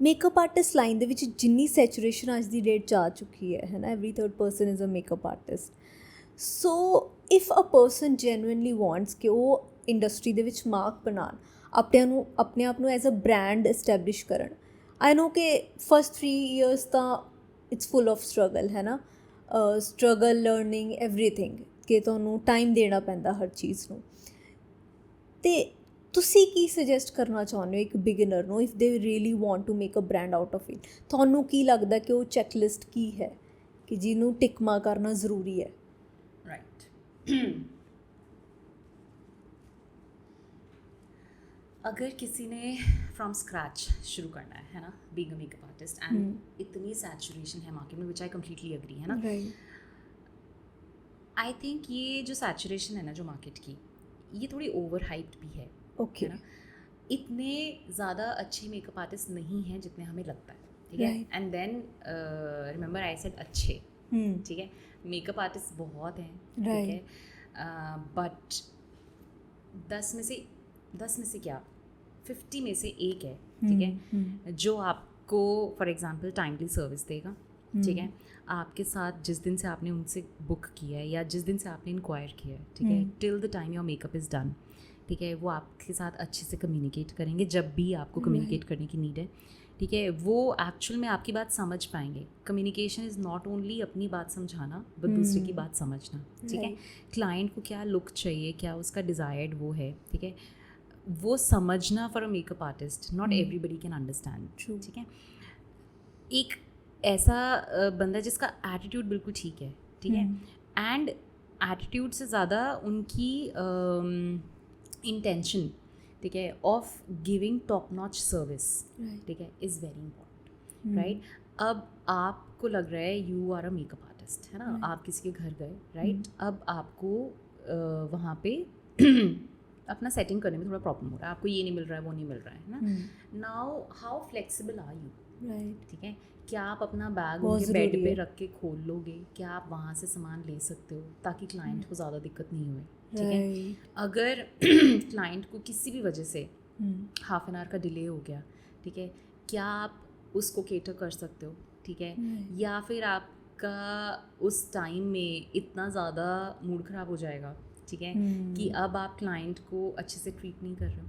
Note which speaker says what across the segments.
Speaker 1: Makeup artist line ਦੇ ਵਿੱਚ ਜਿੰਨੀ ਸੈਚੂਰੇਸ਼ਨ ਅੱਜ ਦੀ ਡੇਟ 'ਚ ਆ ਚੁੱਕੀ ਹੈ ਨਾ, every third person is a makeup artist. So if a person genuinely wants ਕਿ ਉਹ ਇੰਡਸਟਰੀ ਦੇ ਵਿੱਚ ਮਾਰਕ ਬਣਾਉਣ, ਆਪਣੇ ਆਪ ਨੂੰ ਐਜ਼ ਅ ਬ੍ਰਾਂਡ ਇਸਟੈਬਲਿਸ਼ ਕਰਨ, ਆਈ ਨੋ ਕਿ ਫਸਟ 3 years ਤਾਂ ਇਟਸ ਫੁੱਲ ਆਫ ਸਟਰਗਲ ਹੈ ਨਾ, ਸਟਰਗਲ, ਲਰਨਿੰਗ, ਐਵਰੀਥਿੰਗ, ਕਿ ਤੁਹਾਨੂੰ ਟਾਈਮ ਦੇਣਾ ਪੈਂਦਾ ਹਰ ਚੀਜ਼ ਨੂੰ। ਅਤੇ ਤੁਸੀਂ ਕੀ ਸੁਜੈਸਟ ਕਰਨਾ ਚਾਹੁੰਦੇ ਹੋ ਇੱਕ ਬਿਗਿਨਰ ਨੂੰ, if they really want to make a brand out of it? ਤੁਹਾਨੂੰ ਕੀ ਲੱਗਦਾ ਕਿ ਉਹ ਚੈੱਕਲਿਸਟ ਕੀ ਹੈ ਕਿ ਜਿਹਨੂੰ ਟਿਕਮਾ ਕਰਨਾ ਜ਼ਰੂਰੀ ਹੈ?
Speaker 2: राइट अगर किसी ने फ्रॉम स्क्रैच शुरू करना है ना, being a makeup artist, and इतनी सैचुरेशन है मार्केट में, विच आई कम्प्लीटली एग्री, है ना। आई थिंक ये जो सैचुरेशन है ना जो मार्केट की, ये थोड़ी ओवर हाइप्ड भी है।
Speaker 1: ओके,
Speaker 2: है ना, इतने ज़्यादा अच्छे मेकअप आर्टिस्ट नहीं हैं जितने हमें लगता है, ठीक है।
Speaker 1: Right.
Speaker 2: And then remember I said अच्छे, ठीक है, मेकअप आर्टिस्ट बहुत हैं, ठीक है, बट 10 में से क्या 50 में से एक है, ठीक है, जो आपको फॉर एग्जांपल टाइमली सर्विस देगा, ठीक है, आपके साथ जिस दिन से आपने उनसे बुक किया है या जिस दिन से आपने इंक्वायर किया है, ठीक है, till the time your makeup is done, ठीक है, वो आपके साथ अच्छे से कम्युनिकेट करेंगे जब भी आपको कम्युनिकेट करने की नीड है, ठीक है, वो एक्चुअल में आपकी बात समझ पाएंगे। कम्युनिकेशन इज़ नॉट ओनली अपनी बात समझाना बट दूसरे की बात समझना, ठीक है। क्लाइंट को क्या लुक चाहिए, क्या उसका डिज़ायर्ड वो है, ठीक है, वो समझना for a makeup artist not everybody can understand, ठीक है। एक ऐसा बंदा जिसका एटीट्यूड बिल्कुल ठीक है, ठीक है, एंड एटीट्यूड से ज़्यादा उनकी इंटेंशन, ठीक है, of giving top notch service, ठीक है, इज़ वेरी इंपॉर्टेंट, राइट। अब आपको लग रहा है you are a makeup artist, है ना, आप किसी के घर गए, राइट, अब आपको वहाँ पे अपना सेटिंग करने में थोड़ा प्रॉब्लम हो रहा है, आपको ये नहीं मिल रहा है, वो नहीं मिल रहा है ना। Now how flexible are you,
Speaker 1: right,
Speaker 2: ठीक है, क्या आप अपना बैग उनके बेड पे रख के खोल लोगे, क्या आप वहाँ से सामान ले सकते हो ताकि क्लाइंट को ज़्यादा दिक्कत नहीं हुए, ठीक है। अगर क्लाइंट को किसी भी वजह से हाफ एन आवर का डिले हो गया, ठीक है, क्या आप उसको केटर कर सकते हो, ठीक है, या फिर आपका उस टाइम में इतना ज़्यादा मूड ख़राब हो जाएगा, ठीक है, कि अब आप क्लाइंट को अच्छे से ट्रीट नहीं कर रहे हो,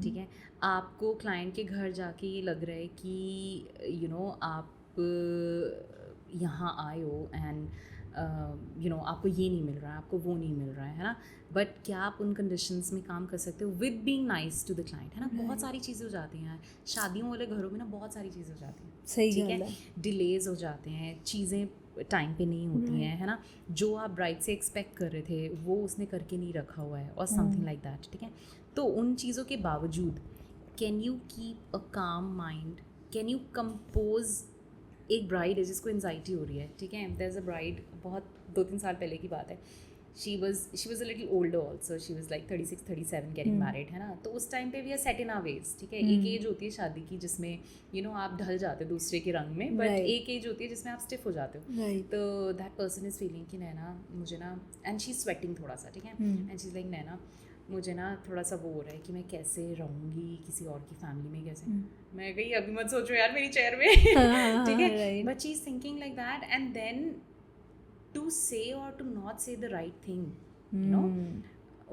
Speaker 2: ठीक है, आपको क्लाइंट के घर जाके ये लग रहा है कि यू नो आप यहाँ आए हो एंड यू नो आपको ये नहीं मिल रहा है, आपको वो नहीं मिल रहा है ना, बट क्या आप उन कंडीशंस में काम कर सकते हो with being nice to the client, है ना। बहुत सारी चीज़ें हो जाती हैं शादियों वाले घरों में ना, बहुत सारी चीज़ें हो जाती हैं,
Speaker 1: सही,
Speaker 2: ठीक है, डिलेज हो जाते हैं, चीज़ें टाइम पे नहीं होती हैं, है ना, जो आप ब्राइड से एक्सपेक्ट कर रहे थे वो उसने करके नहीं रखा हुआ है और समथिंग लाइक दैट, ठीक है। तो उन चीज़ों के बावजूद कैन यू कीप अ काम माइंड, कैन यू कंपोज। एक ब्राइड है जिसको एंजाइटी हो रही है, ठीक है, देयर इज़ अ ब्राइड, बहुत 2-3 साल पहले की बात है, she was a little older also, she was like 36-37 getting married, है ना। तो उस टाइम पे we are set in our ways, ठीक है, एक एज होती है शादी की जिसमें यू नो आप ढल जाते हो दूसरे के रंग में, बट एक एज होती है जिसमें आप स्टिफ हो जाते हो, तो दैट पर्सन इज़ फीलिंग कि नैना मुझे ना, एंड शी इज़ स्वेटिंग थोड़ा सा, ठीक है, एंड शी इज़ लाइक नैना मुझे ना थोड़ा सा वो हो रहा है कि मैं कैसे रहूँगी किसी और की फैमिली में, कैसे मैं गई अभी मत सोचो यार मेरी चेयर में, ठीक है, but she is thinking like that, and then to say or to not say the right thing, you know,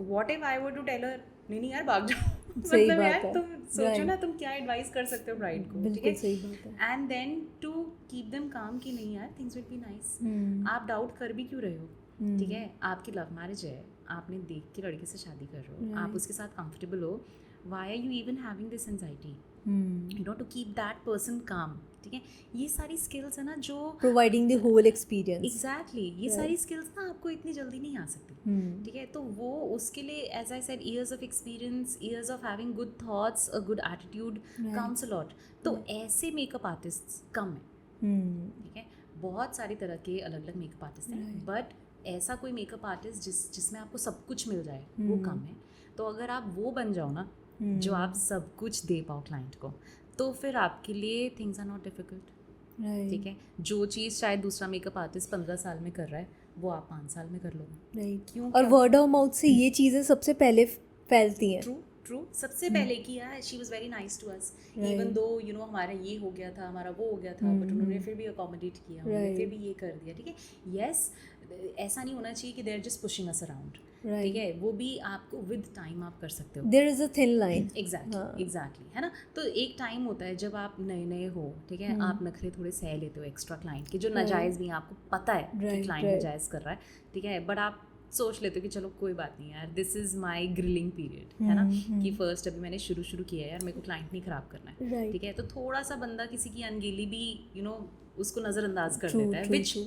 Speaker 2: what if I were to tell her नहीं यार भाग जाओ, मतलब यार तुम सोचो ना तुम क्या एडवाइस कर सकते हो ब्राइड को, ठीक है, and then to keep them calm कि नहीं यार थिंग्स विल बी नाइस। आप डाउट कर भी क्यों रहे हो, ठीक है, आपकी लव मैरिज है, आपने देख के लड़के से शादी कर रहे हो, आप उसके साथ कंफर्टेबल हो, why are you even having this anxiety, you know, to keep that person calm, ठीक है। ये सारी स्किल्स है ना जो
Speaker 1: providing the whole experience,
Speaker 2: exactly, ये सारी स्किल्स ना आपको इतनी जल्दी नहीं आ सकती, ठीक है, तो वो उसके लिए as I said years of experience, years of having good thoughts, a good attitude comes a lot. तो ऐसे मेकअप आर्टिस्ट कम है, ठीक है, बहुत सारी तरह के अलग अलग मेकअप आर्टिस्ट हैं, बट ऐसा कोई मेकअप आर्टिस्ट जिसमें आपको सब कुछ मिल जाए वो कम है। तो अगर आप वो बन जाओ ना जो आप सब कुछ दे पाओ क्लाइंट को, तो फिर आपके लिए थिंग्स आर नॉट डिफिकल्ट, ठीक है। जो चीज़ शायद दूसरा मेकअप आर्टिस्ट 15 साल में कर रहा है वो आप 5 साल में कर लोगे,
Speaker 1: क्यों? और वर्ड ऑफ माउथ से ये चीज़ें सबसे पहले फैलती हैं,
Speaker 2: ट्रू, ट्रू सबसे पहले की यार she was very nice to us even though you know हमारा ये हो गया था, हमारा वो हो गया था, बट उन्होंने फिर भी अकोमोडेट किया, उन्होंने फिर भी ये कर दिया, ठीक है. यस, ऐसा नहीं होना चाहिए कि they are just pushing us around, ठीक है. वो भी आपको विद टाइम आप कर सकते हो.
Speaker 1: There is a thin line.
Speaker 2: Exactly है ना. तो एक टाइम होता है जब आप नए नए हो, ठीक है, आप नखरे थोड़े सह लेते हो एक्स्ट्रा क्लाइंट के, जो नाजायज़ भी हैं, आपको पता है कि क्लाइंट नाजायज़ कर रहा है, ठीक है, बट आप सोच लेते हो कि चलो कोई बात नहीं यार, this is my grilling period, है ना, कि फर्स्ट अभी मैंने शुरू किया है यार, मेरे को क्लाइंट नहीं ख़राब करना है, ठीक है. तो थोड़ा सा बंदा किसी की अनगेली भी यू नो उसको नज़रअंदाज कर देता है, विच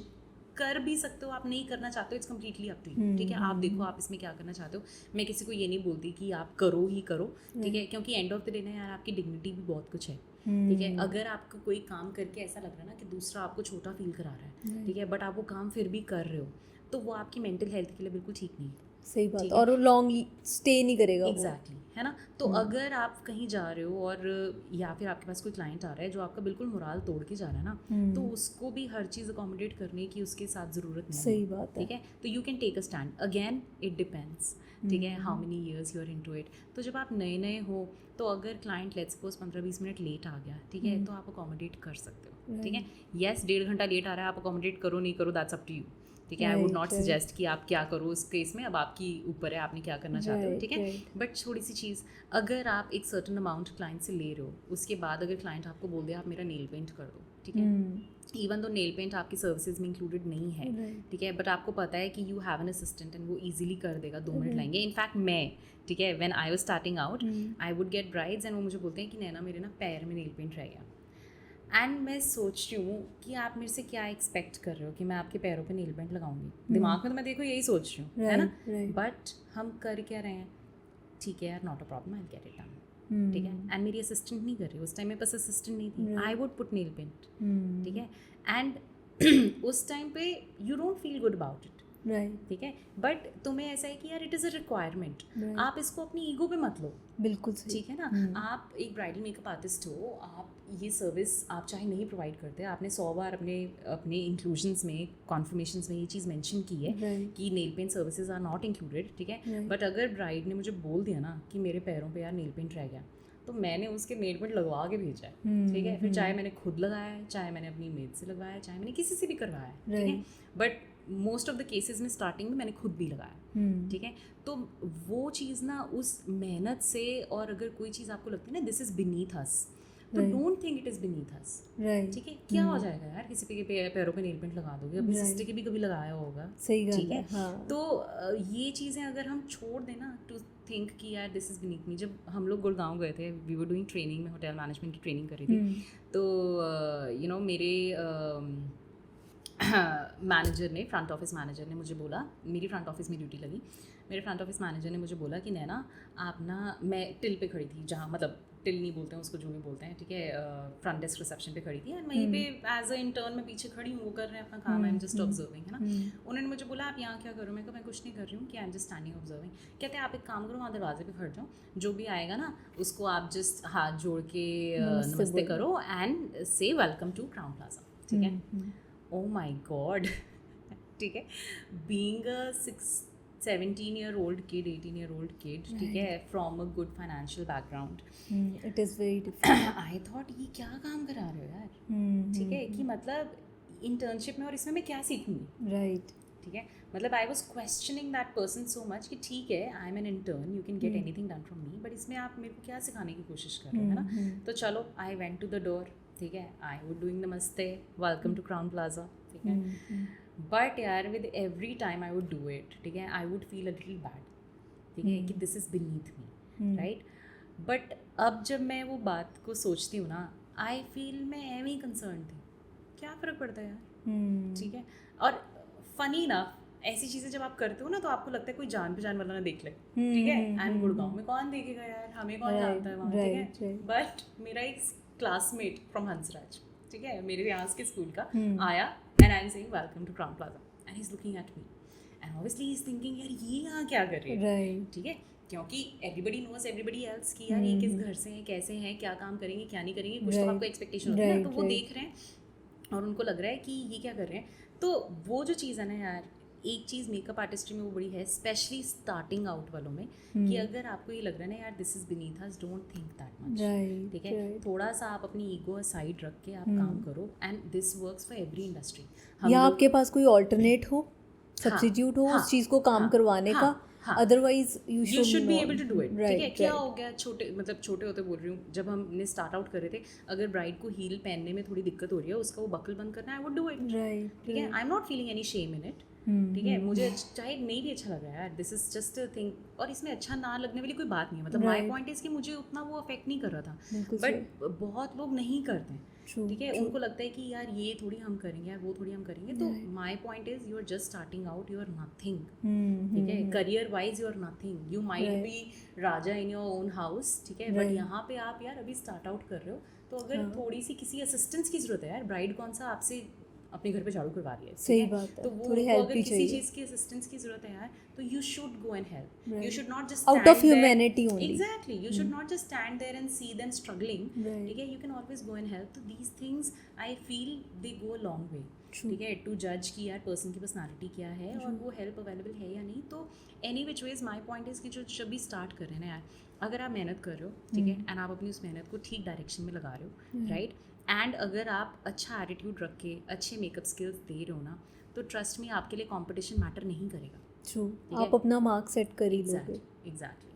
Speaker 2: कर भी सकते हो, आप नहीं करना चाहते हो, it's completely up to you, ठीक है. आप देखो आप इसमें क्या करना चाहते हो. मैं किसी को ये नहीं बोलती कि आप करो ही करो, ठीक है, क्योंकि एंड ऑफ द डे ना यार आपकी डिग्निटी भी बहुत कुछ है, ठीक है. अगर आपको कोई काम करके ऐसा लग रहा है ना कि दूसरा आपको छोटा फील करा रहा है, ठीक है, बट आप वो काम फिर भी कर रहे हो, तो वो आपकी मेंटल हेल्थ के लिए बिल्कुल ठीक नहीं है.
Speaker 1: सही बात, और लॉन्ग स्टे नहीं करेगा.
Speaker 2: एग्जैक्टली, है ना. तो अगर आप कहीं जा रहे हो और या फिर आपके पास कोई क्लाइंट आ रहा है जो आपका बिल्कुल मोराल तोड़ के जा रहा है ना, तो उसको भी हर चीज़ अकोमोडेट करने की उसके साथ ज़रूरत नहीं.
Speaker 1: सही बात है,
Speaker 2: ठीक है. तो you can take a stand, again it depends, ठीक है, how many years you are into it. तो जब आप नए नए हो, तो अगर client let's suppose 15-20 minute late आ गया, ठीक है, तो आप अकोमोडेट कर सकते हो, ठीक है. येस, 1.5 घंटा लेट आ रहा है, आप अकोमोडेट करो नहीं करो, दैट्स अप टू यू, ठीक है. आई वुड नॉट सजेस्ट कि आप क्या करो उस केस में, अब आपकी ऊपर है, आपने क्या करना चाहते हो, ठीक है. बट थोड़ी सी चीज़, अगर आप एक सर्टन अमाउंट क्लाइंट से ले रहे हो, उसके बाद अगर क्लाइंट आपको बोल दे आप मेरा नेल पेंट कर दो, ठीक है, इवन तो नेल पेंट आपकी सर्विसेज में इंक्लूडेड नहीं है, ठीक है, बट आपको पता है कि you have an assistant and वो ईजिली कर देगा, 2 मिनट लगेंगे. इनफैक्ट मैं, ठीक है, when I was starting out, I would get brides and वो मुझे बोलते हैं कि नैना मेरे ना पैर में नेल पेंट रह गया. एंड मैं सोच रही हूँ कि आप मेरे से क्या एक्सपेक्ट कर रहे हो कि मैं आपके पैरों पे नेल पेंट लगाऊंगी. दिमाग में तो मैं देखो यही सोच रही हूँ, है ना. बट हम कर क्या रहे हैं, ठीक है यार, not a problem, I will get it done, ठीक है. एंड मेरी असिस्टेंट नहीं कर रही उस टाइम, मेरे पास असिस्टेंट नहीं थी, I would put nail paint, ठीक है. एंड उस टाइम पे you don't feel good about it, ठीक है, बट तुम्हें ऐसा है कि यार इट इज़ अ रिक्वायरमेंट, आप इसको अपनी ईगो पे मत लो. बिल्कुल ठीक है ना. आप एक ब्राइडल मेकअप आर्टिस्ट हो, आप ये सर्विस आप चाहे नहीं प्रोवाइड करते, आपने 100 बार अपने इंक्लूजन्स में, कॉन्फर्मेशंस में ये चीज़ मेंशन की है कि nail paint services are not included, ठीक है. बट अगर ब्राइड ने मुझे बोल दिया ना कि मेरे पैरों पे यार नेल पेंट रह गया, तो मैंने उसके नेल पेंट लगवा के भेजा है, ठीक है. फिर चाहे मैंने खुद लगाया है, चाहे मैंने अपनी मेड से लगवाया, चाहे मैंने किसी से भी करवाया है, ठीक है. But most of the cases में स्टार्टिंग में मैंने खुद भी लगाया, ठीक है. तो वो चीज़ ना उस मेहनत से, और अगर कोई चीज़ आपको लगती है ना दिस इज़ बीनीथ अस, तो don't think it is beneath us, ठीक है. क्या हो जाएगा यार, किसी के पैरों पे नेल पेंट लगा दोगे, अपनी सिस्टर के भी कभी लगाया होगा, ठीक है. तो ये चीज़ें अगर हम छोड़ दें ना टू थिंक कि यार दिस इज़ बीनीथ मी. जब हम लोग गुड़गांव गए थे, वी वर डूइंग ट्रेनिंग में, होटल मैनेजमेंट की ट्रेनिंग कर रही थी, तो यू नो मेरे मैनेजर ने, फ्रंट ऑफिस मैनेजर ने मुझे बोला, मेरी फ्रंट ऑफिस में ड्यूटी लगी, मेरे फ्रंट ऑफिस मैनेजर ने मुझे बोला कि नैना आप ना, मैं टिल पे खड़ी थी, जहाँ मतलब टिल नहीं बोलते हैं उसको, जो नहीं बोलते हैं, ठीक है, फ्रंट डेस्क रिसेप्शन पे खड़ी थी, एंड वहीं पे एज अ इंटर्न मैं पीछे खड़ी हूँ, वो कर रहे हैं अपना काम, आई एम जस्ट ऑब्जर्विंग, है ना. उन्होंने मुझे बोला आप यहाँ क्या करो, मैं कहा मैं कुछ नहीं कर रही हूँ, कि I am just standing observing. कहते हैं आप एक काम करो, वहाँ दरवाजे पे खड़ जाओ, जो भी आएगा ना उसको आप जस्ट हाथ जोड़ के नमस्ते करो एंड से वेलकम टू क्राउन प्लाजा, ठीक है. Oh my God, ठीक है. Being a 17-year-old kid, 18-year-old kid, ठीक है, from a good financial background,
Speaker 1: it is very difficult.
Speaker 2: I thought ये क्या काम करा रहे हो यार, ठीक है, कि मतलब इंटर्नशिप में और इसमें मैं क्या सीखूंगी,
Speaker 1: राइट,
Speaker 2: ठीक है. मतलब I was questioning that person so much कि ठीक है, I am an intern, you can get anything done from me, but इसमें आप मेरे को क्या सिखाने की कोशिश कर रहे हो, है ना. तो चलो, I went to the door, ठीक है, आई वुड डूइंग नमस्ते, वेलकम टू क्राउन प्लाजा, ठीक है. बट यार with every time I would do it, ठीक है, I would feel a little bad, ठीक है, कि this is beneath me, right. But अब जब मैं वो बात को सोचती हूँ ना, आई फील मैं एम ही कंसर्न थी, क्या फ़र्क पड़ता है यार, ठीक है. और फनी ना, ऐसी चीज़ें जब आप करते हो ना, तो आपको लगता है कोई जान पहचान वाला ना देख ले, ठीक है. एंड गुड़गांव में कौन देखेगा यार, हमें कौन जानता है वहाँ, ठीक है. बट मेरा एक क्लासमेट फ्रॉम हंसराज, ठीक है, मेरे यहाँ के स्कूल का, आया and I am saying welcome to Crown Plaza, and he is looking at me, and obviously he is thinking यार ये यहाँ क्या कर रही है, ठीक है, क्योंकि एवरीबडी नोज एवरीबडी एल्स कि यार ये किस घर से हैं, कैसे हैं, क्या काम करेंगे, क्या नहीं करेंगे, कुछ तो आपको एक्सपेक्टेशन होती है ना. तो वो देख रहे हैं और उनको लग रहा है कि ये क्या कर रहे हैं. तो वो जो चीज़ है ना यार, एक चीज़ मेकअप आर्टिस्ट्री में वो बड़ी है, स्पेशली स्टार्टिंग आउट वालों में, कि अगर आपको ये लग रहा है ना यार this is beneath us, don't think that much, ठीक है, थोड़ा सा आप अपनी ईगो साइड रख के आप काम करो, and this works for every industry.
Speaker 1: या आपके पास कोई ऑल्टरनेट हो, सब्स्टिट्यूट हो उस चीज़ को काम करवाने का, otherwise
Speaker 2: you should be able to do it, ठीक है। क्या
Speaker 1: right.
Speaker 2: हो गया, छोटे होते बोल रही हूँ, जब हमने स्टार्ट आउट करे थे, अगर ब्राइड को हील पहनने में थोड़ी दिक्कत हो रही है, उसका वो बकल बंद करना है, आई वुड डू इट, ठीक है। I am not feeling any shame in it, ठीक है। मुझे चाहे नहीं भी अच्छा लग रहा है यार, this is just a thing, और इसमें अच्छा ना लगने वाली कोई बात नहीं है, मतलब माय पॉइंट इज कि मुझे उतना वो अफेक्ट नहीं कर रहा था, बट बहुत लोग नहीं करते हैं, ठीक है। उनको लगता है कि यार ये थोड़ी हम करेंगे, यार वो थोड़ी हम करेंगे, तो my point is you are just starting out, you are nothing, ठीक है। Career wise you are nothing, you might be राजा इन योर ओन हाउस, ठीक है, बट यहाँ पे आप यार अभी स्टार्ट आउट कर रहे हो, तो अगर थोड़ी सी किसी असिस्टेंस की जरूरत है यार, ब्राइड कौन सा आपसे अपने घर पे झाड़ू करवा रही है,
Speaker 1: सही बात है,
Speaker 2: तो वो
Speaker 1: थोड़ी हेल्प
Speaker 2: अगर
Speaker 1: भी
Speaker 2: किसी
Speaker 1: चाहिए,
Speaker 2: चीज़ की असिस्टेंस की जरूरत है यार, तो you should go and help, you should not just
Speaker 1: out of humanity only,
Speaker 2: exactly, you should not just stand there and see them struggling, ठीक है, you can always go and help. तो these things I feel they go a long way, ठीक है, to जज कि यार person की personality क्या है और वो हेल्प अवेलेबल है या नहीं। तो any which ways my point is कि जो जब भी स्टार्ट कर रहे हैं ना यार, अगर आप मेहनत कर रहे हो, ठीक है, एंड आप अपनी उस मेहनत को ठीक डायरेक्शन में लगा रहे हो, राइट, एंड अगर आप अच्छा एटीट्यूड रख के अच्छे मेकअप स्किल्स दे रहे हो ना, तो ट्रस्ट में आपके लिए कंपटीशन मैटर नहीं करेगा,
Speaker 1: आप अपना मार्क सेट कर ही लोगे।
Speaker 2: एग्जैक्टली।